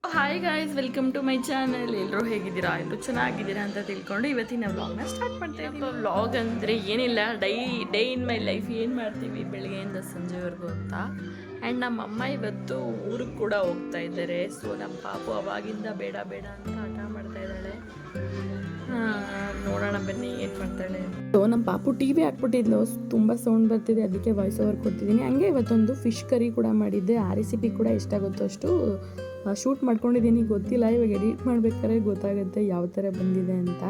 Hi guys, welcome to my channel. ಎಲ್ಲರೂ ಹೇಗಿದ್ದೀರಾ? ಎಲ್ಲರೂ ಚೆನ್ನಾಗಿದ್ದೀರಾ ಅಂತ ತಿಳ್ಕೊಂಡು ಇವತ್ತಿನ ವ್ಲಾಗ್ನ ಸ್ಟಾರ್ಟ್ ಮಾಡ್ತಾ ಇದ್ದೀವಿ. ವ್ಲಾಗ್ ಅಂದರೆ ಏನಿಲ್ಲ, ಡೇ ಇನ್ ಮೈ ಲೈಫ್ ಏನು ಮಾಡ್ತೀವಿ ಬೆಳಗ್ಗೆಯಿಂದ ಸಂಜೆವರೆಗೂ ಅಂತ. ಆ್ಯಂಡ್ ನಮ್ಮ ಅಮ್ಮ ಇವತ್ತು ಊರಿಗೆ ಕೂಡ ಹೋಗ್ತಾ ಇದ್ದಾರೆ. ಸೊ ನಮ್ಮ ಪಾಪು ಅವಾಗಿಂದ ಬೇಡ ಬೇಡ ಅಂತ ಹಠ ಮಾಡ್ತಾ ಇದ್ದಾಳೆ. ನೋಡೋಣ ಬನ್ನಿ ಏನು ಮಾಡ್ತಾಳೆ. ಸೊ ನಮ್ಮ ಪಾಪು ಟಿವಿ ಹಾಕ್ಬಿಟ್ಟಿದ್ಲು, ತುಂಬ ಸೌಂಡ್ ಬರ್ತಿದೆ, ಅದಕ್ಕೆ ವಾಯ್ಸ್ ಓವರ್ ಕೊಡ್ತಿದ್ದೀನಿ. ಹಂಗೆ ಇವತ್ತೊಂದು ಫಿಶ್ ಕರಿ ಕೂಡ ಮಾಡಿದ್ದೆ. ಆ ರೆಸಿಪಿ ಕೂಡ ಎಷ್ಟಾಗುತ್ತೋ ಅಷ್ಟು ಶೂಟ್ ಮಾಡ್ಕೊಂಡಿದ್ದೀನಿ. ಗೊತ್ತಿಲ್ಲ, ಇವಾಗ ಎಡಿಟ್ ಮಾಡ್ಬೇಕಾದ್ರೆ ಗೊತ್ತಾಗುತ್ತೆ ಯಾವ ಥರ ಬಂದಿದೆ ಅಂತ.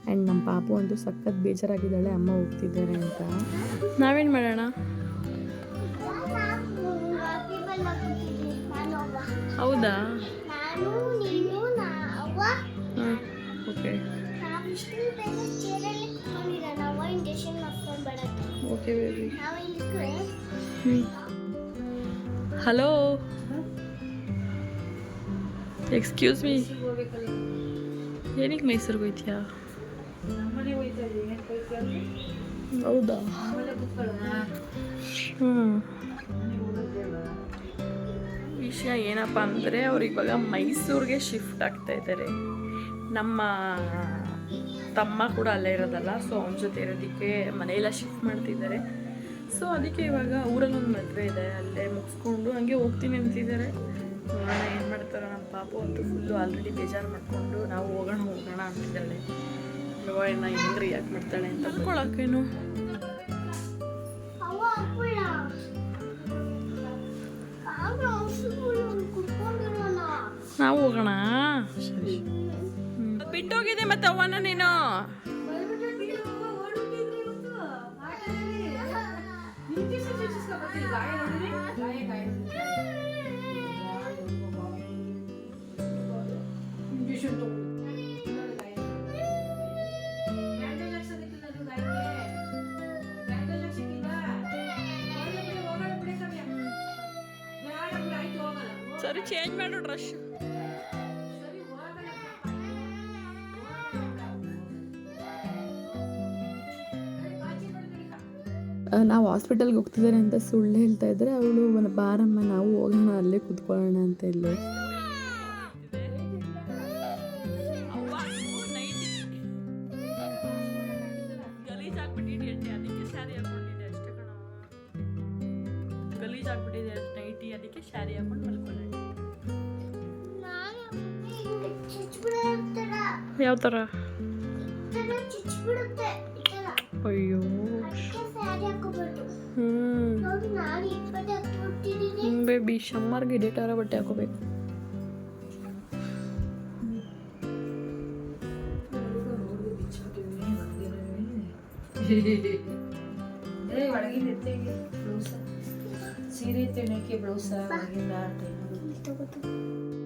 ಆ್ಯಂಡ್ ನಮ್ಮ ಪಾಪು ಅಂತೂ ಸಖತ್ ಬೇಜಾರಾಗಿದ್ದಾಳೆ, ಅಮ್ಮ ಹೋಗ್ತಿದ್ದಾರೆ ಅಂತ. ನಾವೇನು ಮಾಡೋಣ? ಹೌದಾ? Okay okay baby. Hello, excuse me, ಏನಕ್ಕೆ ಮೈಸೂರಿಗೆ ಹೋಯ್ತೀಯಾ? ಹೌದಾ? ವಿಷಯ ಏನಪ್ಪ ಅಂದರೆ ಅವ್ರು ಇವಾಗ ಮೈಸೂರಿಗೆ ಶಿಫ್ಟ್ ಆಗ್ತಾ ಇದ್ದಾರೆ. ನಮ್ಮ ತಮ್ಮ ಕೂಡ ಅಲ್ಲೇ ಇರೋದಲ್ಲ, ಸೊ ಅವನ ಜೊತೆ ಇರೋದಕ್ಕೆ ಮನೆಯೆಲ್ಲ ಶಿಫ್ಟ್ ಮಾಡ್ತಿದ್ದಾರೆ. ಸೊ ಅದಕ್ಕೆ ಇವಾಗ ಊರಲ್ಲಿ ಒಂದು ಮದುವೆ ಇದೆ, ಅಲ್ಲೇ ಮುಗಿಸ್ಕೊಂಡು ಹಂಗೆ ಹೋಗ್ತೀನಿ ಅಂತಿದ್ದಾರೆ. ನೋಡೋಣ ಏನು ಮಾಡ್ತಾರೋ. ನಮ್ಮ ಪಾಪು ಅಂತೂ ಫುಲ್ಲು ಆಲ್ರೆಡಿ ಬೇಜಾರು ಮಾಡಿಕೊಂಡು ನಾವು ಹೋಗೋಣ ಅಂತಿದ್ದಾಳೆ. ಇನ್ನು ಹೆಂಗೆ ರಿಯಾಕ್ಟ್ ಮಾಡ್ತಾಳೆ ಅಂತ ಅನ್ಕೊಳಕ್ಕೇನು. ನಾವು ಹೋಗೋಣ, ಸರಿ. ಬಿಟ್ಟೋಗಿದೆ ಮತ್ತೆ ಅವನ ನೀನು. ಸರಿ, ಚೇಂಜ್ ಮಾಡು ಡ್ರೆಸ್. ನಾವು ಹಾಸ್ಪಿಟಲ್ಗೆ ಹೋಗ್ತಿದ್ದಾರೆ ಅಂತ ಸುಳ್ಳು ಹೇಳ್ತಾ ಇದ್ರೆ ಅವಳು ಬಾರಮ್ಮ ನಾವು ಹೋಗೋಣ ಅಲ್ಲೇ ಕೂತ್ಕೊಳ್ಳೋಣ ಅಂತ ಇಲ್ಲ. ಗಲೀಜಾಗ್ಬಿಟ್ಟಿದೆ ನೈಟಿ, ಅದಕ್ಕೆ ಸ್ಯಾರಿ ಹಾಕೊಂಡು ಮಲ್ಕೊಳ್ಳಿ. ಯಾವ ಥರ? ಅಯ್ಯೋ, ಬೇಬಿ ಶಮ್ಮರ್ಗೆ ಇದೇ ಥರ ಬಟ್ಟೆ ಹಾಕೋಬೇಕು.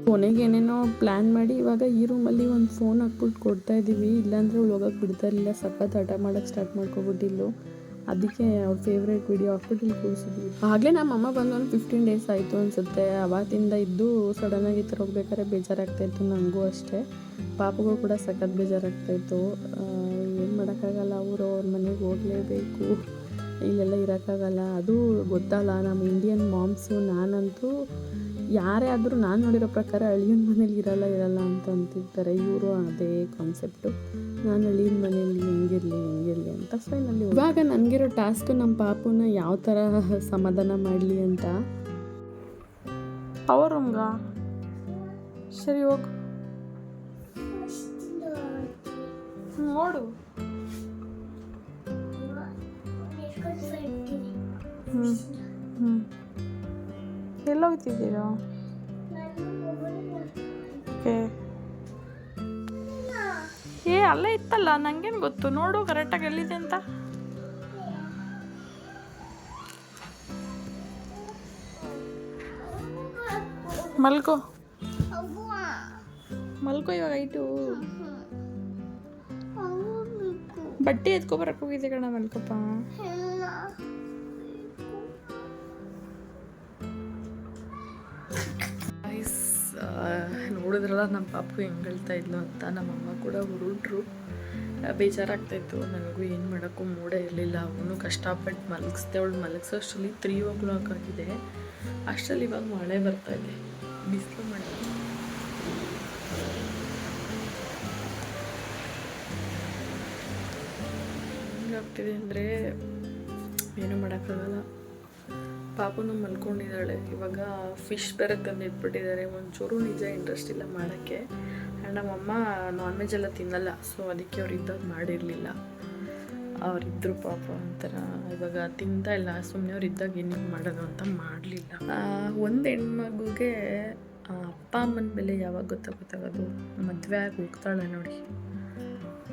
ಕೊನೆಗೆ ಏನೇನೋ ಪ್ಲ್ಯಾನ್ ಮಾಡಿ ಇವಾಗ ಈ ರೂಮಲ್ಲಿ ಒಂದು ಫೋನ್ ಹಾಕ್ಬಿಟ್ಟು ಕೊಡ್ತಾ ಇದ್ದೀವಿ. ಇಲ್ಲಾಂದರೆ ಅವಳು ಹೋಗೋಕ್ಕೆ ಬಿಡ್ತಾ ಇರಲಿಲ್ಲ, ಸಖತ್ ಹಠ ಮಾಡೋಕ್ಕೆ ಸ್ಟಾರ್ಟ್ ಮಾಡ್ಕೊಬಿಟ್ಟಿಲ್ಲ. ಅದಕ್ಕೆ ಅವ್ರ ಫೇವ್ರೇಟ್ ವಿಡಿಯೋ ಹಾಕ್ಬಿಟ್ಟು ಕೂರಿಸಿದ್ವಿ. ಆಗಲೇ ನಮ್ಮ ಅಮ್ಮ ಬಂದು ಒಂದು 15 days ಆಯಿತು ಅನಿಸುತ್ತೆ. ಅವತ್ತಿಂದ ಇದ್ದು ಸಡನ್ನಾಗಿ ಈ ಥರ ಹೋಗ್ಬೇಕಾದ್ರೆ ಬೇಜಾರಾಗ್ತಾಯಿತ್ತು. ನನಗೂ ಅಷ್ಟೇ, ಪಾಪಗೂ ಕೂಡ ಸಖತ್ ಬೇಜಾರಾಗ್ತಾಯಿತ್ತು. ಏನು ಮಾಡೋಕ್ಕಾಗಲ್ಲ, ಅವ್ರ ಮನೆಗೆ ಹೋಗಲೇಬೇಕು, ಇಲ್ಲೆಲ್ಲ ಇರೋಕ್ಕಾಗಲ್ಲ. ಅದು ಗೊತ್ತಲ್ಲ, ನಮ್ಮ ಇಂಡಿಯನ್ ಮಾಮ್ಸು. ನಾನಂತೂ ಯಾರೇ ಆದರೂ ನಾನು ನೋಡಿರೋ ಪ್ರಕಾರ ಅಳಿಯನ ಮನೇಲಿ ಇರಲ್ಲ ಅಂತ ಅಂತಿರ್ತಾರೆ. ಇವರು ಅದೇ ಕಾನ್ಸೆಪ್ಟು, ನಾನು ಅಳಿಯನ ಮನೇಲಿ ಹೆಂಗಿರಲಿ ಅಂತ. ಫೈನಲ್ಲಿ ಇವಾಗ ನನಗಿರೋ ಟಾಸ್ಕು ನಮ್ಮ ಪಾಪುನ ಯಾವ ಥರ ಸಮಾಧಾನ ಮಾಡಲಿ ಅಂತ. ಅವರಂಗ ಸರಿ ಹೋಗು, ನೋಡು. ಎಲ್ಲ ಹೋಗ್ತಿದ್ದೀರಾ? ಓಕೆ, ಅಲ್ಲೇ ಇತ್ತಲ್ಲ, ನಂಗೇನು ಗೊತ್ತು. ನೋಡು ಕರೆಕ್ಟಾಗಿ ಎಲ್ಲಿದೆ ಅಂತ. ಮಲ್ಕೋ ಇವಾಗ ಆಯಿತು. ಬಟ್ಟೆ ಎತ್ಕೊಬರಕ್ಕೆ ಹೋಗಿದ್ದೆ ಕಣ, ಮಲ್ಕಪ್ಪ. ನೋಡಿದ್ರಲ್ಲ ನಮ್ಮ ಪಾಪು ಹೆಂಗೆ ಹೇಳ್ತಾ ಇದ್ಲು ಅಂತ. ನಮ್ಮಮ್ಮ ಕೂಡ ಹೊರಟ್ರು, ಬೇಜಾರಾಗ್ತಾಯಿತ್ತು. ನನಗೂ ಏನು ಮಾಡೋಕ್ಕೂ ಮೂಡೇ ಇರಲಿಲ್ಲ. ಅವನು ಕಷ್ಟಪಟ್ಟು ಮಲಗಿಸ್ದೆ. ಅವಳು ಮಲಗಿಸೋಷ್ಟರಲ್ಲಿ 3 o'clock ಆಗಿದೆ. ಅಷ್ಟರಲ್ಲಿ ಇವಾಗ ಮಳೆ ಬರ್ತಾಯಿದೆ, ಬಿಸಿಲು ಮಳೆ. ಏನಾಗ್ತಿದೆ ಅಂದರೆ ಏನೂ ಮಾಡೋಕ್ಕಾಗಲ್ಲ. ಪಾಪುನು ಮಲ್ಕೊಂಡಿದ್ದಾಳೆ. ಇವಾಗ ಫಿಶ್ ಬೇರೆ ತಂದು ಇಟ್ಬಿಟ್ಟಿದ್ದಾರೆ. ಒಂಚೂರು ನಿಜ ಇಂಟ್ರೆಸ್ಟ್ ಇಲ್ಲ ಮಾಡೋಕ್ಕೆ. ಆ್ಯಂಡ್ ನಮ್ಮಮ್ಮ ನಾನ್ ವೆಜ್ ಎಲ್ಲ ತಿನ್ನಲ್ಲ, ಸೊ ಅದಕ್ಕೆ ಅವ್ರು ಇದ್ದಾಗ ಮಾಡಿರಲಿಲ್ಲ. ಅವರಿದ್ದರು ಪಾಪ ಒಂಥರ ಇವಾಗ ತಿಂತಾ ಇಲ್ಲ. ಸುಮ್ಮನೆ ಅವ್ರು ಇದ್ದಾಗ ಏನೇನು ಮಾಡೋದು ಅಂತ ಮಾಡಲಿಲ್ಲ. ಒಂದು ಹೆಣ್ಮಗುಗೆ ಅಪ್ಪ ಅಮ್ಮನ ಬೆಲೆ ಯಾವಾಗ ಗೊತ್ತಾಗೋದು? ಮದುವೆ ಆಗಿ ಹೋಗ್ತಾಳೆ ನೋಡಿ,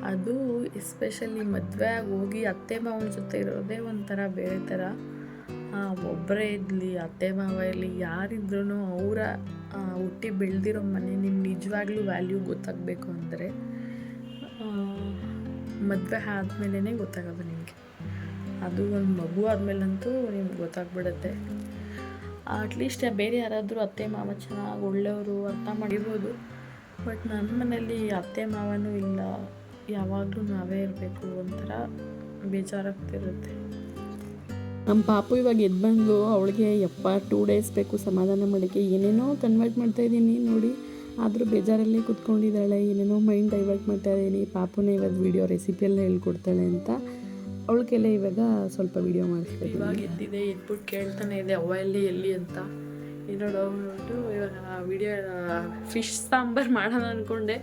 ಅದು ಎಸ್ಪೆಷಲಿ ಮದುವೆ ಆಗಿ ಹೋಗಿ ಅತ್ತೆ ಮಾವನ ಜೊತೆ ಇರೋದೇ ಒಂಥರ ಬೇರೆ ಥರ. ಒಬ್ಬರೇ ಇರಲಿ, ಅತ್ತೆ ಮಾವ ಇರಲಿ, ಯಾರಿದ್ರೂ ಅವರ ಹುಟ್ಟಿ ಬೆಳೆದಿರೋ ಮನೆ ನಿಮ್ಗೆ ನಿಜವಾಗ್ಲೂ ವ್ಯಾಲ್ಯೂ ಗೊತ್ತಾಗಬೇಕು ಅಂದರೆ ಮದುವೆ ಆದಮೇಲೆ ಗೊತ್ತಾಗೋದು ನಿಮಗೆ. ಅದು ಒಂದು ಮಗು ಆದಮೇಲಂತೂ ನಿಮ್ಗೆ ಗೊತ್ತಾಗ್ಬಿಡುತ್ತೆ. ಅಟ್ಲೀಸ್ಟ್ ಬೇರೆ ಯಾರಾದರೂ ಅತ್ತೆ ಮಾವ ಚೆನ್ನಾಗಿ ಒಳ್ಳೆಯವರು ಅರ್ಥ ಮಾಡಿರ್ಬೋದು. ಬಟ್ ನನ್ನ ಮನೇಲಿ ಅತ್ತೆ ಮಾವನೂ ಇಲ್ಲ, ಯಾವಾಗಲೂ ನಾವೇ ಇರಬೇಕು, ಒಂಥರ ಬೇಜಾರಾಗ್ತಿರುತ್ತೆ. ನಮ್ಮ ಪಾಪು ಇವಾಗ ಎದ್ದು ಬಂದು ಅವಳಿಗೆ 2 ಡೇಸ್ ಬೇಕು ಸಮಾಧಾನ ಮಾಡೋಕ್ಕೆ. ಏನೇನೋ ಕನ್ವರ್ಟ್ ಮಾಡ್ತಾಯಿದ್ದೀನಿ ನೋಡಿ, ಆದರೂ ಬೇಜಾರಲ್ಲೇ ಕೂತ್ಕೊಂಡಿದ್ದಾಳೆ. ಏನೇನೋ ಮೈಂಡ್ ಡೈವರ್ಟ್ ಮಾಡ್ತಾಯಿದ್ದೀನಿ. ಪಾಪುನೇ ಇವಾಗ ವೀಡಿಯೋ ರೆಸಿಪಿಯೆಲ್ಲ ಹೇಳ್ಕೊಡ್ತಾಳೆ ಅಂತ ಅವಳಿಗೆಲ್ಲ ಇವಾಗ ಸ್ವಲ್ಪ ವೀಡಿಯೋ ಮಾಡಿಸ್ತೀವಿ. ಇವಾಗ ಎದ್ದಿದೆ, ಎದ್ಬಿಟ್ಟು ಕೇಳ್ತಾನೆ ಇದೆ ಅವ್ವ ಎಲ್ಲಿ ಅಂತ. ನೋಡ್ಬಿಟ್ಟು ಇವಾಗ ವೀಡಿಯೋ ಫಿಶ್ ಸಾಂಬಾರು ಮಾಡೋಣ ಅಂದ್ಕೊಂಡೆ.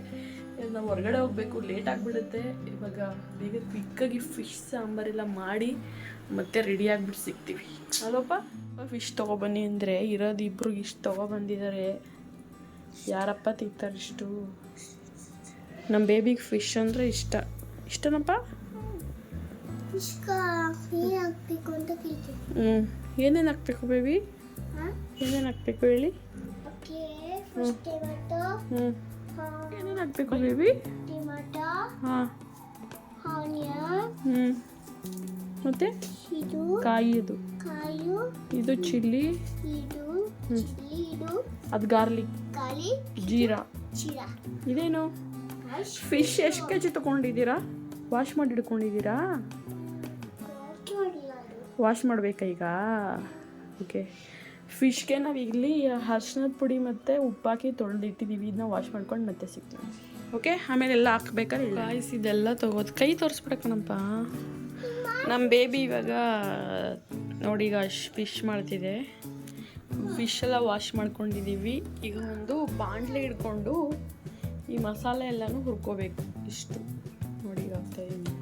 ನಾವು ಹೊರಗಡೆ ಹೋಗಬೇಕು, ಲೇಟ್ ಆಗಿಬಿಡುತ್ತೆ. ಇವಾಗ ಬೇಗ ಕ್ವಿಕ್ಕಾಗಿ ಫಿಶ್ ಸಾಂಬಾರೆಲ್ಲ ಮಾಡಿ ಮತ್ತೆ ರೆಡಿ ಆಗಿಬಿಟ್ಟು ಸಿಗ್ತೀವಿ ಅಲ್ಲಪ್ಪ. ಫಿಶ್ ತೊಗೊಬನ್ನಿ ಅಂದರೆ ಇರೋದು ಇಬ್ಬರು ಇಷ್ಟು ತೊಗೊಬಂದಿದ್ದಾರೆ. ಯಾರಪ್ಪ ತಿಂತಾರೆ ಇಷ್ಟು? ನಮ್ಮ ಬೇಬಿಗೆ ಫಿಶ್ ಅಂದರೆ ಇಷ್ಟನಪ್ಪ. ಏನೇನು ಹಾಕ್ಬೇಕು ಬೇಬಿ? ಏನೇನು ಹಾಕ್ಬೇಕು ಹೇಳಿ? ಏನೇನು ಹಾಕ್ಬೇಕು ಬೇಬಿ? ಹಾಂ, ಮತ್ತೆ ಕಾಯಿದು, ಇದು ಚಿಲ್ಲಿ, ಅದು ಗಾರ್ಲಿಕ್, ಜೀರಾ. ಇದೇನು ಫಿಶ್ ಎಷ್ಟು ಕೆಜಿ ತೊಗೊಂಡಿದ್ದೀರಾ? ವಾಶ್ ಮಾಡಿ ಇಟ್ಕೊಂಡಿದ್ದೀರಾ? ವಾಶ್ ಮಾಡಬೇಕಾ ಈಗ? ಓಕೆ. ಫಿಶ್ಗೆ ನಾವು ಇಲ್ಲಿ ಅರ್ಶಿನದ ಪುಡಿ ಮತ್ತು ಉಪ್ಪಾಕಿ ತೊಳೆದಿಟ್ಟಿದ್ದೀವಿ. ಇದನ್ನ ವಾಶ್ ಮಾಡ್ಕೊಂಡು ಮತ್ತೆ ಸಿಗ್ತೀವಿ. ಓಕೆ, ಆಮೇಲೆ ಎಲ್ಲ ಹಾಕ್ಬೇಕಾದ್ರೆ ಗಾಯ್ಸ್ ಇದೆಲ್ಲ ತೊಗೋದು. ಕೈ ತೋರಿಸ್ಬಿಡಕ್ಕಣಪ್ಪ. ನಮ್ಮ ಬೇಬಿ ಇವಾಗ ನೋಡಿ ಈಗ ಫಿಶ್ ಮಾಡ್ತಿದೆ. ಫಿಶ್ ಎಲ್ಲ ವಾಶ್ ಮಾಡ್ಕೊಂಡಿದ್ದೀವಿ. ಈಗ ಒಂದು ಬಾಣಲೆ ಹಿಡ್ಕೊಂಡು ಈ ಮಸಾಲೆ ಎಲ್ಲನೂ ಹುರ್ಕೋಬೇಕು. ಇಷ್ಟು ನೋಡಿ ಈಗ ಆಗ್ತಾಯಿದ್ದೀನಿ.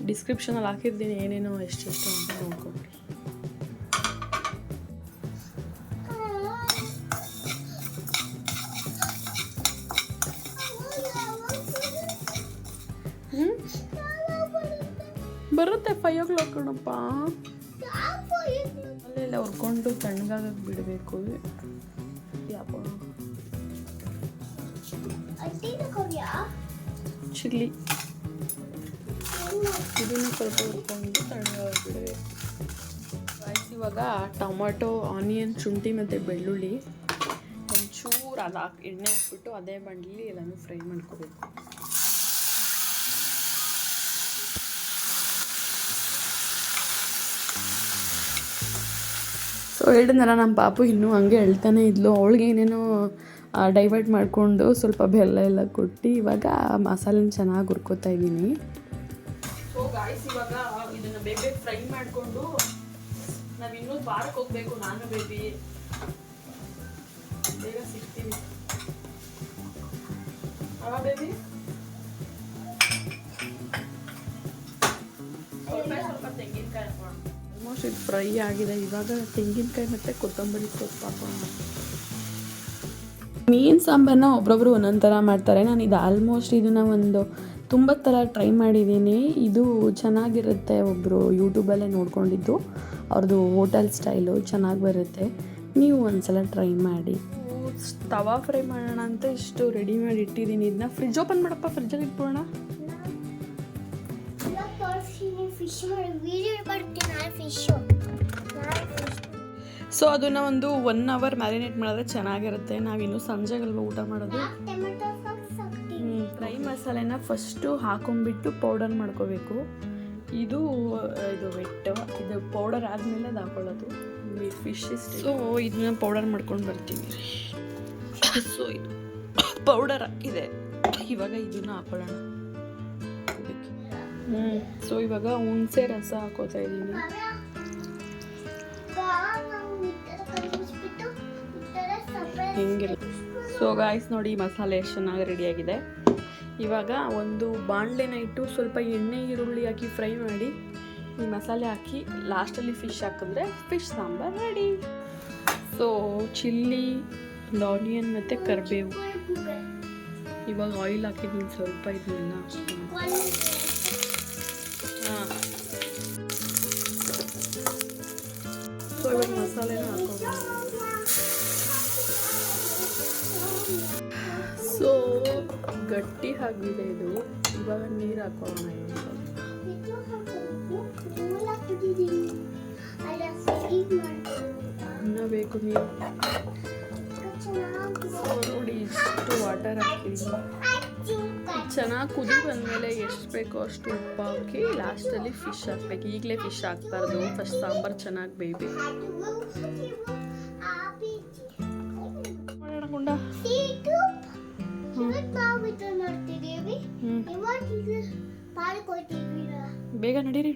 ಡಿಸ್ಕ್ರಿಪ್ಷನಲ್ಲಿ ಹಾಕಿರ್ತೀನಿ ಏನೇನೋ ಎಷ್ಟೆಷ್ಟು ಅಂತ ನೋಡ್ಕೊಬಿಡಿ. ಬರುತ್ತೆ 5 o'clock ಕಣಪ್ಪ. ಅಲ್ಲೆಲ್ಲ ಹುರ್ಕೊಂಡು ತಣ್ಣಗಾಗಕ್ಕೆ ಬಿಡಬೇಕು. ಯಾಕೋ ಚಿಲ್ಲಿ ಇದನ್ನು ಸ್ವಲ್ಪ ಹುರ್ಕೊಂಡು ತಣ್ಣಗಾಗಕ್ಕೆ ಬಿಡಬೇಕು. ಇವಾಗ ಟೊಮೊಟೊ, ಆನಿಯನ್, ಶುಂಠಿ ಮತ್ತು ಬೆಳ್ಳುಳ್ಳಿ ಒಂಚೂರು ಅದು ಎಣ್ಣೆ ಹಾಕ್ಬಿಟ್ಟು ಅದೇ ಬಾಣಲಿ ಎಲ್ಲನೂ ಫ್ರೈ ಮಾಡ್ಕೋಬೇಕು. ಸೊ ಹೇಳಿದ್ನಲ್ಲ, ನಮ್ಮ ಪಾಪು ಇನ್ನೂ ಹಂಗೆ ಹೇಳ್ತಾನೆ ಇದ್ಲು. ಅವಳಿಗೆ ಏನೇನೋ ಡೈವರ್ಟ್ ಮಾಡಿಕೊಂಡು ಸ್ವಲ್ಪ ಬೆಲ್ಲ ಎಲ್ಲ ಕೊಟ್ಟು ಇವಾಗ ಮಸಾಲೆನ ಚೆನ್ನಾಗಿ ಹುರ್ಕೋತಾ ಇದ್ದೀನಿ. ಸೊ ಗಾಯ್ಸ್ ಇವಾಗ ಇದನ್ನು ಬೇಗ ಫ್ರೈ ಮಾಡಿಕೊಂಡು ನಾವಿನ್ನೂ ಪಾರ್ಕ್ ಹೋಗಬೇಕು. ನಾನು ಬೇಬಿ ಬೇಗ ಸಿಗ್ತೀವಿ ಬೇಬಿ. ಸ್ವಲ್ಪ ತೆಂಗಿನಕಾಯಿ ಆಲ್ಮೋಸ್ಟ್ ಇದು ಫ್ರೈ ಆಗಿದೆ. ಇವಾಗ ತೆಂಗಿನಕಾಯಿ ಮತ್ತು ಕೊತ್ತಂಬರಿ ಸೊಪ್ಪು ಹಾಕೋಣ. ಮೀನು ಸಾಂಬಾರನ್ನ ಒಬ್ಬೊಬ್ರು ಒಂದೊಂದು ಥರ ಮಾಡ್ತಾರೆ. ನಾನು ಇದು ಆಲ್ಮೋಸ್ಟ್ ಇದನ್ನು ಒಂದು ತುಂಬ ಥರ ಟ್ರೈ ಮಾಡಿದ್ದೀನಿ. ಇದು ಚೆನ್ನಾಗಿರುತ್ತೆ. ಒಬ್ಬರು ಯೂಟ್ಯೂಬಲ್ಲೇ ನೋಡ್ಕೊಂಡಿದ್ದು, ಅವ್ರದ್ದು ಹೋಟೆಲ್ ಸ್ಟೈಲು ಚೆನ್ನಾಗಿ ಬರುತ್ತೆ. ನೀವು ಒಂದ್ಸಲ ಟ್ರೈ ಮಾಡಿ. ತವಾ ಫ್ರೈ ಮಾಡೋಣ ಅಂತ ಇಷ್ಟು ರೆಡಿ ಮಾಡಿ ಇಟ್ಟಿದ್ದೀನಿ. ಇದನ್ನ ಫ್ರಿಜ್ ಓಪನ್ ಮಾಡಪ್ಪ, ಫ್ರಿಜ್ಜಲ್ಲಿ ಇಟ್ಬಿಡೋಣ. ಸೊ ಅದನ್ನು ಒಂದು 1 hour ಮ್ಯಾರಿನೇಟ್ ಮಾಡಿದ್ರೆ ಚೆನ್ನಾಗಿರುತ್ತೆ. ನಾವಿನ್ನು ಸಂಜೆಗಲ್ವ ಊಟ ಮಾಡೋದು. ಫ್ರೈ ಮಸಾಲೆನ ಫಸ್ಟು ಹಾಕೊಂಡ್ಬಿಟ್ಟು ಪೌಡರ್ ಮಾಡ್ಕೋಬೇಕು. ಇದು ವೆಟ್, ಇದು ಪೌಡರ್ ಆದಮೇಲೆ ಅದು ಹಾಕೊಳ್ಳೋದು. ಫಿಶ್ ಸೊ ಇದನ್ನ ಪೌಡರ್ ಮಾಡ್ಕೊಂಡು ಬರ್ತೀನಿ. ಸೊ ಇದು ಪೌಡರ್ ಹಾಕಿದೆ. ಇವಾಗ ಇದನ್ನ ಹಾಕೊಳ್ಳೋಣ. ಸೊ ಇವಾಗ ಹುಣಸೆ ರಸ ಹಾಕೋತಾ ಇದ್ದೀನಿ. ಹಿಂಗಿಲ್ಲ. ಸೊ ಗಾಯ್ಸ್ ನೋಡಿ ಮಸಾಲೆ ಎಷ್ಟು ಚೆನ್ನಾಗಿ ರೆಡಿಯಾಗಿದೆ. ಇವಾಗ ಒಂದು ಬಾಣಲೆನ ಇಟ್ಟು ಸ್ವಲ್ಪ ಎಣ್ಣೆ ಈರುಳ್ಳಿ ಹಾಕಿ ಫ್ರೈ ಮಾಡಿ ಈ ಮಸಾಲೆ ಹಾಕಿ ಲಾಸ್ಟಲ್ಲಿ ಫಿಶ್ ಹಾಕಿದ್ರೆ fish sambar ready. So chilli, onion ಮತ್ತು ಕರಿಬೇವು. ಇವಾಗ ಆಯಿಲ್ ಹಾಕಿದ್ದೀನಿ ಸ್ವಲ್ಪ ಇದನ್ನೆಲ್ಲ. ಹಾಂ, ಸೊ ಇವಾಗ ಮಸಾಲೆನ ಹಾಕೋದು. ಸೊ ಗಟ್ಟಿ ಆಗಿದೆ ಇದು. ಇವಾಗ ನೀರು ಹಾಕೋಣ. ಇನ್ನ ಬೇಕು ನೀರು. ನೋಡಿ ಇಷ್ಟು ವಾಟರ್ ಹಾಕಿದ್ದೀನಿ. ಚೆನ್ನಾಗಿ ಕುದಿ ಬಂದಮೇಲೆ ಎಷ್ಟು ಬೇಕೋ ಅಷ್ಟು ಉಪ್ಪು ಹಾಕಿ ಲಾಸ್ಟಲ್ಲಿ ಫಿಶ್ ಹಾಕ್ಬೇಕು. ಈಗಲೇ ಫಿಶ್ ಹಾಕ್ಬಾರ್ದು, ಫಸ್ಟ್ ಸಾಂಬಾರು ಚೆನ್ನಾಗಿ ಬೇಯಬೇಕು. ಮಾಡೋಣ ಬೇಗ ನಡೀರಿ.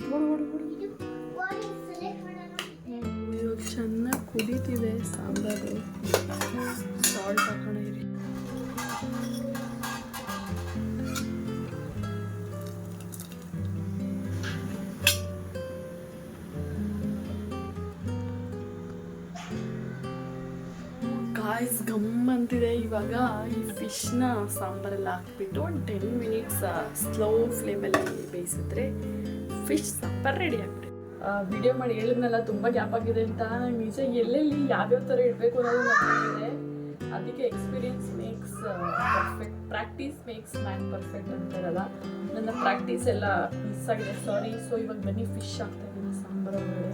ಇವಾಗ ಚೆನ್ನಾಗಿ ಕುದೀತಿದೆ ಸಾಂಬಾರು. ಸಾಲ್ಟ್ ಹಾಕೋಣ ಇರಿ. ಗಾಯ್ಸ್ ಗಮ್ ಅಂತಿದೆ. ಇವಾಗ ಈ ಫಿಶ್ನ ಸಾಂಬಾರೆಲ್ಲ ಹಾಕ್ಬಿಟ್ಟು ಒಂದು 10 ಮಿನಿಟ್ಸ್ ಸ್ಲೋ ಫ್ಲೇಮಲ್ಲಿ ಬೇಯಿಸಿದ್ರೆ ಫಿಶ್ ಸಾಂಬಾರು ರೆಡಿ ಆಗ್ಬಿಟ್ಟು. ವಿಡಿಯೋ ಮಾಡಿ ಹೇಳಿದ್ನೆಲ್ಲ ತುಂಬ ಗ್ಯಾಪ್ ಆಗಿದೆ ಅಂತ. ನಿಜ ಎಲ್ಲೆಲ್ಲಿ ಯಾವ್ಯಾವ ಥರ ಇಡಬೇಕು ಅನ್ನೋದು ಗೊತ್ತಾಗಿದೆ. ಅದಕ್ಕೆ experience makes perfect, practice makes man perfect ಅಂತಾರಲ್ಲ, ನನ್ನ ಪ್ರಾಕ್ಟೀಸ್ ಎಲ್ಲ ಮಿಸ್ ಆಗಿದೆ, ಸಾರಿ. ಸೊ ಇವಾಗ ಬನ್ನಿ ಫಿಶ್ ಹಾಕ್ತಾ ಇದ್ದೀನಿ ಸಾಂಬಾರು ಒಳಗಡೆ.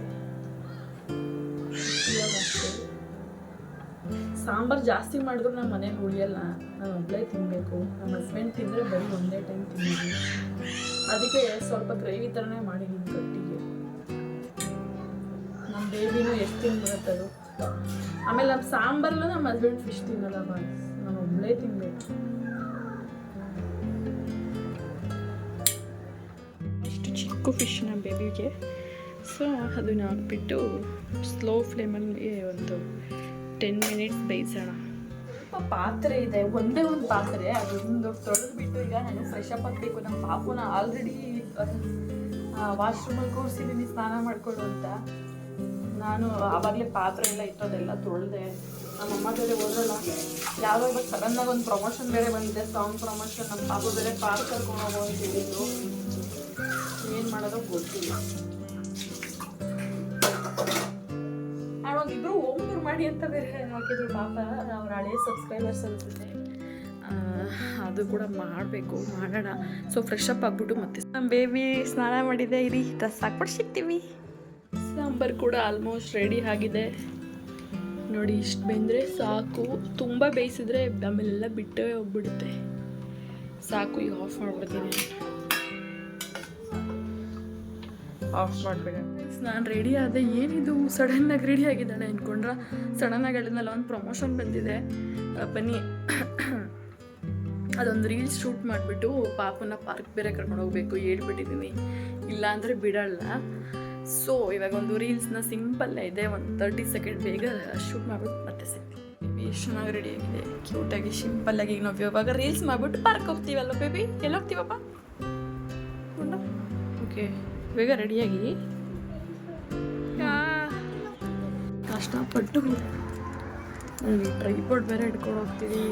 ಇವಾಗ ಅಷ್ಟೇ ಸಾಂಬಾರು ಜಾಸ್ತಿ ಮಾಡಿದ್ರು ನಮ್ಮ ಮನೇಲಿ ಉಳಿಯಲ್ಲ, ನಾನು ಒಬ್ಬಳೇ ತಿನ್ನಬೇಕು. ನಮ್ಮ ಹಸ್ಬೆಂಡ್ ತಿಂದರೆ ಬರೀ ಒಂದೇ ಟೈಮ್ ತಿನ್ನೋದು. ಅದಕ್ಕೆ ಸ್ವಲ್ಪ ಗ್ರೇವಿ ಥರನೇ ಮಾಡಿದ್ದೀನಿ ಗಟ್ಟಿಗೆ. ನಮ್ಮ ಬೇಬಿನೂ ಎಷ್ಟು ತಿನ್ಬಿಡುತ್ತದು. ಆಮೇಲೆ ನಮ್ಮ ಸಾಂಬಾರಲ್ಲೂ ನಮ್ಮ ಹಸ್ಬೆಂಡ್ ಫಿಶ್ ತಿನ್ನಲ್ಲ, ನಾನು ಒಬ್ಬಳೇ ತಿನ್ನಬೇಕು. ಇಷ್ಟು ಚಿಕ್ಕ ಫಿಶ್ ನಮ್ಮ ಬೇಬಿಗೆ. ಸೊ ಅದನ್ನು ಹಾಕ್ಬಿಟ್ಟು ಸ್ಲೋ ಫ್ಲೇಮಲ್ಲಿ ಒಂದು 10 ಮಿನಿಟ್ಸ್ ಬೇಯಿಸೋಣ. ಸ್ವಲ್ಪ ಪಾತ್ರೆ ಇದೆ, ಒಂದೇ ಒಂದು ಪಾತ್ರೆ, ಅದೊಂದು ತೊಳೆದ್ಬಿಟ್ಟು ಈಗ ನಾನು ಫ್ರೆಶ್ ಅಪ್ ಆಗಬೇಕು. ನಮ್ಮ ಪಾಪುನ ಆಲ್ರೆಡಿ ವಾಶ್ರೂಮಲ್ಲಿ ಕೂರಿಸಿದ್ದೀನಿ ಸ್ನಾನ ಮಾಡಿಕೊಡು ಅಂತ. ನಾನು ಆವಾಗಲೇ ಪಾತ್ರೆ ಎಲ್ಲ ಇಟ್ಟೋದೆಲ್ಲ ತೊಳೆದೆ. ನಮ್ಮಮ್ಮ ಬೇರೆ ಓದಲ್ಲ, ಯಾವಾಗ ಸಡನ್ನಾಗಿ ಒಂದು ಪ್ರಮೋಷನ್ ಬೇರೆ ಬಂದಿದೆ, ಸಾಂಗ್ ಪ್ರಮೋಷನ್. ನಮ್ಮ ಪಾಪು ಬೇರೆ ಪಾರ್ಕ್ ಕರ್ಕೊಂಡು ಹೋಗೋ ಅಂತ ಹೇಳಿದ್ರು. ಏನು ಮಾಡೋದೋ ಗೊತ್ತಿಲ್ಲ. ಇಬ್ರು ಹೋಮ್ಟೂರ್ ಮಾಡಿ ಅಂತ ಬೇರೆ ಹಾಕಿದ್ರು ಪಾಪ, ಅವ್ರ ಹಳೆ ಸಬ್ಸ್ಕ್ರೈಬರ್ಸ್ ಅನ್ಸುತ್ತೆ. ಅದು ಕೂಡ ಮಾಡಬೇಕು, ಮಾಡೋಣ. ಸೊ ಫ್ರೆಶ್ ಅಪ್ ಆಗ್ಬಿಟ್ಟು ಮತ್ತೆ ನಮ್ಮ ಬೇಬಿ ಸ್ನಾನ ಮಾಡಿದೆ, ಇರಿ ಡ್ರೆಸ್ ಹಾಕ್ಬಿಟ್ಟು ಸಿಗ್ತೀವಿ. ಸಾಂಬಾರು ಕೂಡ ಆಲ್ಮೋಸ್ಟ್ ರೆಡಿ ಆಗಿದೆ ನೋಡಿ. ಇಷ್ಟು ಬೆಂದರೆ ಸಾಕು, ತುಂಬ ಬೇಯಿಸಿದ್ರೆ ಆಮೇಲೆಲ್ಲ ಬಿಟ್ಟೇ ಹೋಗ್ಬಿಡುತ್ತೆ. ಸಾಕು, ಈಗ ಆಫ್ ಮಾಡ್ಬಿಡ್ತೀನಿ. ಆಫ್ ಮಾಡಿಬಿಡ. ನಾನು ರೆಡಿ ಆದೆ. ಏನಿದು ಸಡನ್ನಾಗಿ ರೆಡಿ ಆಗಿದ್ದಾಳೆ ಅಂದ್ಕೊಂಡ್ರೆ, ಸಡನ್ನಾಗಿ ಹೇಳಿದ್ನಲ್ಲ ಒಂದು ಪ್ರಮೋಷನ್ ಬಂದಿದೆ ಬನ್ನಿ, ಅದೊಂದು ರೀಲ್ಸ್ ಶೂಟ್ ಮಾಡಿಬಿಟ್ಟು ಪಾಪನ ಪಾರ್ಕ್ ಬೇರೆ ಕರ್ಕೊಂಡು ಹೋಗಬೇಕು ಹೇಳ್ಬಿಟ್ಟಿದ್ದೀನಿ, ಇಲ್ಲಾಂದರೆ ಬಿಡಲ್ಲ. ಸೊ ಇವಾಗ ಒಂದು ರೀಲ್ಸ್ನ ಸಿಂಪಲ್ಲೇ ಇದೆ, ಒಂದು 30 ಸೆಕೆಂಡ್ ಬೇಗ ಶೂಟ್ ಮಾಡಿಬಿಟ್ಟು ಮತ್ತೆ ಸಿಗ್ತೀವಿ. ಎಷ್ಟು ಚೆನ್ನಾಗಿ ರೆಡಿಯಾಗಿದೆ, ಕ್ಯೂಟಾಗಿ ಸಿಂಪಲ್ಲಾಗಿ. ಈಗ ನಾವು ಇವಾಗ ರೀಲ್ಸ್ ಮಾಡಿಬಿಟ್ಟು ಪಾರ್ಕ್ ಹೋಗ್ತೀವಲ್ಲ ಬೇಬಿ, ಎಲ್ಲಿ ಹೋಗ್ತೀವಪ್ಪ? ಓಕೆ, ಬೇಗ ರೆಡಿಯಾಗಿ ಕಷ್ಟಪಟ್ಟು ಟ್ರೈಪಾಡ್ ಬೇರೆ ಇಟ್ಕೊಂಡು ಹೋಗ್ತೀವಿ.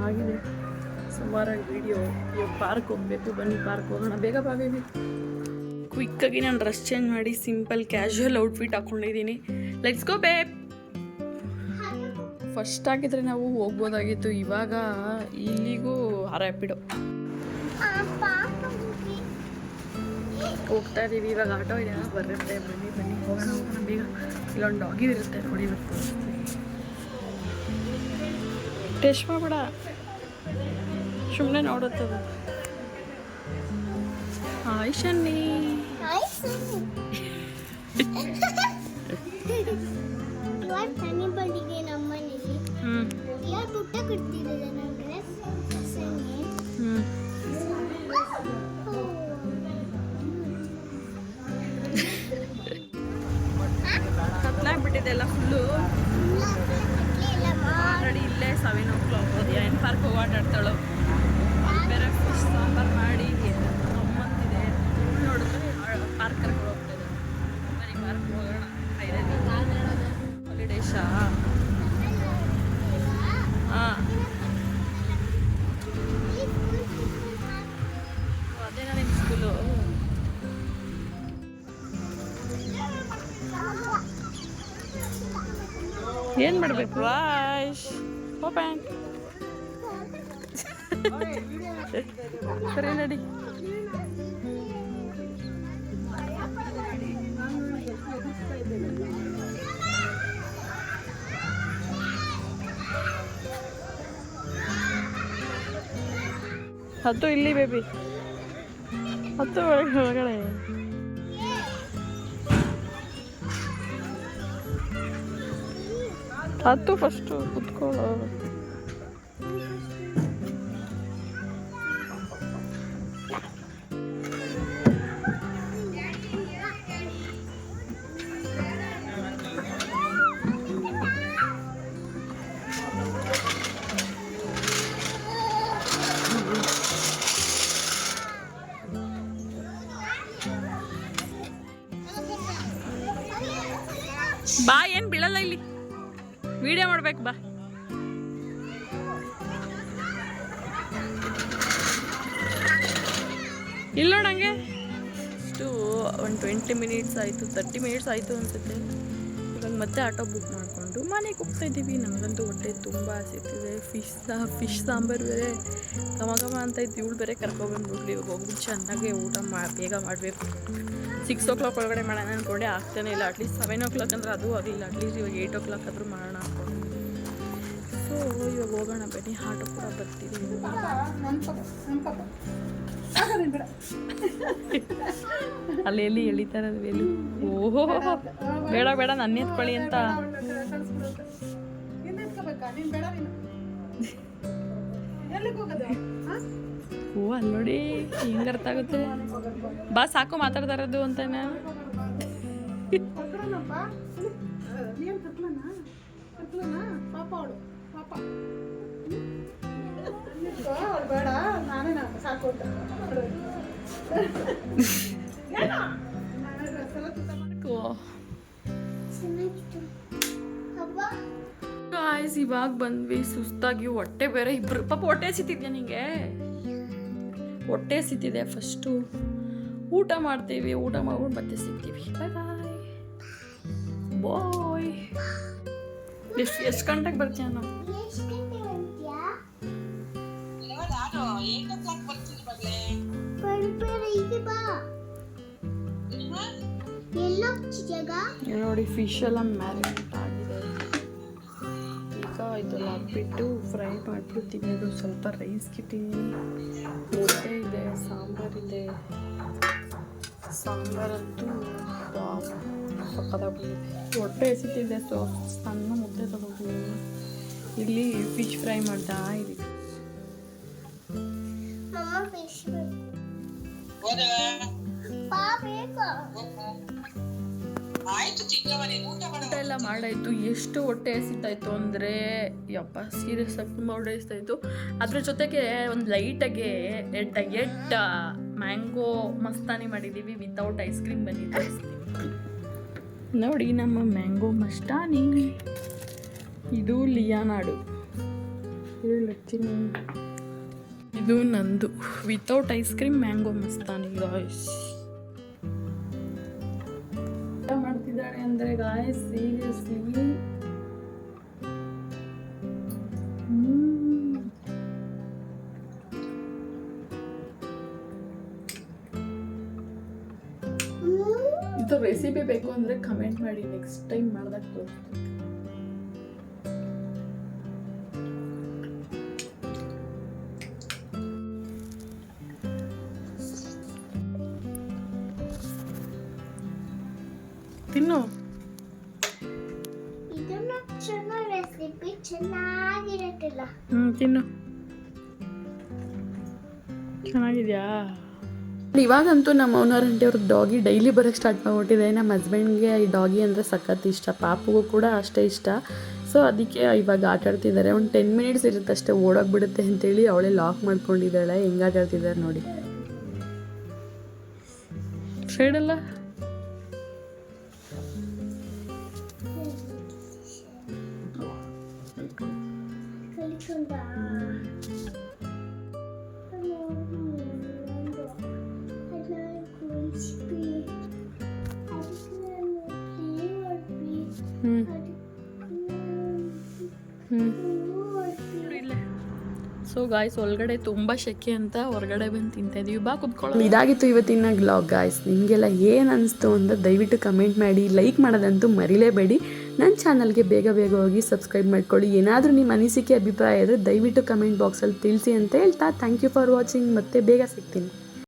ಆಗಿದೆ ಸುಮಾರಾಗಿ ವಿಡಿಯೋ. ಇವಾಗ ಪಾರ್ಕ್ ಹೋಗ್ಬೇಕು, ಬನ್ನಿ ಪಾರ್ಕ್ ಹೋಗೋಣ. ಬೇಗ ಬಾ ಬೇಬಿ. ಕ್ವಿಕ್ಕಾಗಿ ನಾನು ಡ್ರೆಸ್ ಚೇಂಜ್ ಮಾಡಿ ಸಿಂಪಲ್ ಕ್ಯಾಶುವಲ್ ಔಟ್ಫಿಟ್ ಹಾಕ್ಕೊಂಡಿದ್ದೀನಿ. Let's go babe. ಫಸ್ಟ್ ಆಗಿದ್ರೆ ನಾವು ಹೋಗ್ಬೋದಾಗಿತ್ತು, ಇವಾಗ ಇಲ್ಲಿಗೂ ರ್ಯಾಪಿಡೋ ಹೋಗ್ತಾ ಇದ್ದೀವಿ. ಇವಾಗ ಆಟೋ ಇದೆ ಬರುತ್ತೆ, ಬನ್ನಿ ಬನ್ನಿ ಹೋಗೋಣ ಹೋಗೋಣ ಬೇಗ. ಇಲ್ಲೊಂದು ಡಾಗಿ ಇರುತ್ತೆ ನೋಡಿ, ಇವತ್ತು ಟೆಸ್ಟ್ ಮಾಡಬೇಡ, ಸುಮ್ಮನೆ ನೋಡುತ್ತದ. ಹಾಯ್ ಶನ್ನಿ. ಆಗಿದೆ ಎಲ್ಲ ಫುಲ್ಲು. ಆಲ್ರೆಡಿ ಇಲ್ಲೇ 7 o'clock ಏನು ಪಾರ್ಕ್ ಹೋಗಿ ಆಟಾಡ್ತಾಳು. ಬೇರೆ ಫಿಶ್ ಸಾಂಬಾರು ಮಾಡಿ ಗಮ್ಮಂತಿದೆ. ನೋಡಿದ್ರೆ ಪಾರ್ಕ್ ಕರ್ಕೊಂಡು ಹೋಗ್ತಾ ಇದ್ದಾರೆ. ಬರೀ ಪಾರ್ಕ್ ಹೋಗೋಣ ಹಾಲಿಡೇಶಾ. ಹಾಂ ಅದೇನಾ ನಿಮ್ಮ ಸ್ಕೂಲು? ಏನು ಮಾಡಬೇಕು? ವಾಶ್ ಓಪನ್ ಸರಿ ನಡಿ. ಹತ್ತು ಇಲ್ಲಿ ಬೇಬಿ, ಹತ್ತು ಒಳಗಡೆ. ಹತ್ತು ಫಸ್ಟು ಕುತ್ಕೊಳ್ಳೋ. ಬಾ, ಏನು ಬೀಳಲ್ಲ ಇಲ್ಲಿ, ವಿಡಿಯೋ ಮಾಡ್ಬೇಕು ಬಾ. ಇಲ್ಲ ನೋಡಂಗೆ ಅಷ್ಟು ಒಂದು 20 minutes ಆಯಿತು, 30 minutes ಆಯಿತು ಅನಿಸುತ್ತೆ. ಇವಾಗ ಮತ್ತೆ ಆಟೋ ಬುಕ್ ಮಾಡಿಕೊಂಡು ಮನೆಗೆ ಹೋಗ್ತಾ ಇದ್ದೀವಿ. ನನಗಂತೂ ಹೊಟ್ಟೆ ತುಂಬ ಹಸಿತಿದೆ. ಫಿಶ್ ಸಾಂಬಾರು ಬೇರೆ ಘಮ ಅಂತ ಇತ್ತು. ಇವಳು ಬೇರೆ ಕರ್ಕೊಬಂದ್ಬಿಡ್ಲಿ. ಇವಾಗ ಹೋಗ್ಬಿಟ್ಟು ಚೆನ್ನಾಗಿ ಊಟ ಬೇಗ ಮಾಡಬೇಕು. 6 o'clock ಒಳಗಡೆ ಮಾಡೋಣ ಅಂದ್ಕೊಂಡೆ, ಆಗ್ತಾನೆ ಇಲ್ಲ. ಅಟ್ಲೀಸ್ಟ್ 7 o'clock ಅಂದರೆ ಅದು ಆಗಲಿಲ್ಲ. ಅಟ್ಲೀಸ್ಟ್ ಇವಾಗ 8 o'clock ಆದರೂ ಮಾಡೋಣ ಅಂದ್ಕೊಂಡು. ಸೊ ಇವಾಗ ಹೋಗೋಣ ಬನ್ನಿ. ಆಟೋ ಕೂಡ ಬರ್ತೀವಿ. ಅಲ್ಲಿ ಎಲ್ಲಿ ಎಳಿತಾರದು ಎಲ್ಲಿ? ಓಹೋ ಬೇಡ ಬೇಡ, ನನ್ನ ಎತ್ಕೊಳ್ಳಿ ಅಂತ. ಓ ಅಲ್ಲಿ ನೋಡಿ ಹೆಂಗೆ ಅರ್ಥ ಆಗುತ್ತೆ. ಬಾ ಸಾಕು ಮಾತಾಡ್ತಾ ಇರೋದು ಅಂತಾನೆ. ಬೇಡ ನಾನೇ ಸಾಕು ಗಾಯ್ಸ್, ಇವಾಗ ಬಂದ್ವಿ ಸುಸ್ತಾಗಿ. ಹೊಟ್ಟೆ ಬೇರೆ ಇಬ್ರು ಪಾಪ ಹೊಟ್ಟೆ ಹಸಿತಿದ್ಯಾ ನಿಂಗೆ? ಹೊಟ್ಟೆ ಹಸಿತಿದೆ. ಫಸ್ಟು ಊಟ ಮಾಡ್ತೀವಿ. ಊಟ ಮಾಡ್ಕೊಂಡು ಮತ್ತೆ ಸಿಗ್ತೀವಿ. ಬಾಯ್ ಬಾಯ್. ಎಷ್ಟು ಗಂಟೆಗೆ ಬರ್ತೀಯ ನಾವು? ನೋಡಿ ಫಿಶ್ ಎಲ್ಲ ಮ್ಯಾರಿನೇಟ್ ಆಗಿದೆ. ಈಗ ಇದೆಲ್ಲ ಹಾಕ್ಬಿಟ್ಟು ಫ್ರೈ ಮಾಡಿಬಿಟ್ಟು ತಿನ್ನೋದು. ಸ್ವಲ್ಪ ರೈಸ್ ಕಿಟ್ಟಿದ್ದೀನಿ, ಮುದ್ದೆ ಇದೆ, ಸಾಂಬಾರಿದೆ. ಸಾಂಬಾರಂತೂ ಸಕ್ಕತ್ತಾಗಿ ಬಂದಿದೆ. ಹೊಟ್ಟೆ ಎಸಿತಿದೆ. ಸೊ ಸಣ್ಣ ಮುದ್ದೆ ತಗೊಂಡಿದ್ದೀನಿ. ಇಲ್ಲಿ ಫಿಶ್ ಫ್ರೈ ಮಾಡ್ತಾ ಇದ್ದೀವಿ. ಊಟ ಎಲ್ಲ ಮಾಡಾಯ್ತು. ಎಷ್ಟು ಹೊಟ್ಟೆ ಹಸಿತಾಯಿತು ಅಂದರೆ ಯಪ್ಪ, ಸೀರಿಯಸ್ ಆಗಿ ತುಂಬ ಹೊಟ್ಟೆ ಹಸಿತಾಯಿತು. ಅದ್ರ ಜೊತೆಗೆ ಒಂದು ಲೈಟಾಗೆ ಡಯೆಟ್ ಮ್ಯಾಂಗೋ ಮಸ್ತಾನಿ ಮಾಡಿದ್ದೀವಿ. ವಿತೌಟ್ ಐಸ್ ಕ್ರೀಮ್ ಬಂದಿದೆ. ನೋಡಿ ನಮ್ಮ ಮ್ಯಾಂಗೋ ಮಸ್ತಾನಿ. ಇದು ಲಿಯಾನಾಡು, ಇದು ನಂದು without ice cream mango mastani. Guys ಮಾಡ್ತಿದ್ದಾಳೆ ಅಂದರೆ ಗಾಯ್ಸ್ ಸೀರಿಯಸ್ಲಿ ಇದು ರೆಸಿಪಿ ಬೇಕು ಅಂದರೆ ಕಮೆಂಟ್ ಮಾಡಿ. ನೆಕ್ಸ್ಟ್ ಟೈಮ್ ಮಾಡಿದಾಗ ತೋರಿಸ್ತೀನಿ. ತಿನ್ನು. ಇದನ್ನ ಚೆನ್ನಾಗಿ ರೆಸಿಪಿ ಚೆನ್ನಾಗಿರತ್ತಿಲ್ಲ. ತಿನ್ನು. ಚೆನ್ನಾಗಿದ್ಯಾ? ಇವಾಗಂತೂ ನಮ್ಮ ಓನರ್ ಆಂಟಿ ಅವ್ರ ಡಾಗಿ ಡೈಲಿ ಬರೋಕ್ಕೆ ಸ್ಟಾರ್ಟ್ ಮಾಡಿಬಿಟ್ಟಿದೆ. ನಮ್ಮ ಹಸ್ಬೆಂಡ್ಗೆ ಈ ಡಾಗಿ ಅಂದರೆ ಸಖತ್ ಇಷ್ಟ, ಪಾಪುಗೂ ಕೂಡ ಅಷ್ಟೇ ಇಷ್ಟ. ಸೊ ಅದಕ್ಕೆ ಇವಾಗ ಆಟ ಆಡ್ತಿದ್ದಾರೆ. ಒಂದು 10 ಮಿನಿಟ್ಸ್ ಇರುತ್ತೆ ಅಷ್ಟೇ, ಓಡೋಗ್ಬಿಡುತ್ತೆ ಅಂತೇಳಿ ಅವಳೇ ಲಾಕ್ ಮಾಡ್ಕೊಂಡಿದ್ದಾಳೆ. ಹೆಂಗೆ ಆಟ ಆಡ್ತಿದ್ದಾರೆ ನೋಡಿ. ಸೈಡಲ್ಲ ಕಲಿಕೊಂಡ ಸೊ ಗಾಯ್ಸ್, ಒಳಗಡೆ ತುಂಬ ಶೆಕೆ ಅಂತ ಹೊರಗಡೆ ಬಂದು ತಿಂತಾಯಿದ್ದೀವಿ. ಬಾ ಕುತ್ಕೊಳ್ಳೋ. ಇದಾಗಿತ್ತು ಇವತ್ತಿನ ವ್ಲಾಗ್ ಗಾಯ್ಸ್. ನಿಮಗೆಲ್ಲ ಏನು ಅನಿಸ್ತು ಅಂತ ದಯವಿಟ್ಟು ಕಮೆಂಟ್ ಮಾಡಿ, ಲೈಕ್ ಮಾಡೋದಂತೂ ಮರಿಲೇಬೇಡಿ. ನನ್ನ ಚಾನಲ್ಗೆ ಬೇಗ ಹೋಗಿ ಸಬ್ಸ್ಕ್ರೈಬ್ ಮಾಡ್ಕೊಳ್ಳಿ. ಏನಾದರೂ ನಿಮ್ಮ ಅನಿಸಿಕೆ ಅಭಿಪ್ರಾಯ ಇದ್ದರೆ ದಯವಿಟ್ಟು ಕಮೆಂಟ್ ಬಾಕ್ಸಲ್ಲಿ ತಿಳಿಸಿ ಅಂತ ಹೇಳ್ತಾ ಥ್ಯಾಂಕ್ ಯು ಫಾರ್ ವಾಚಿಂಗ್. ಮತ್ತೆ ಬೇಗ ಸಿಗ್ತೀನಿ.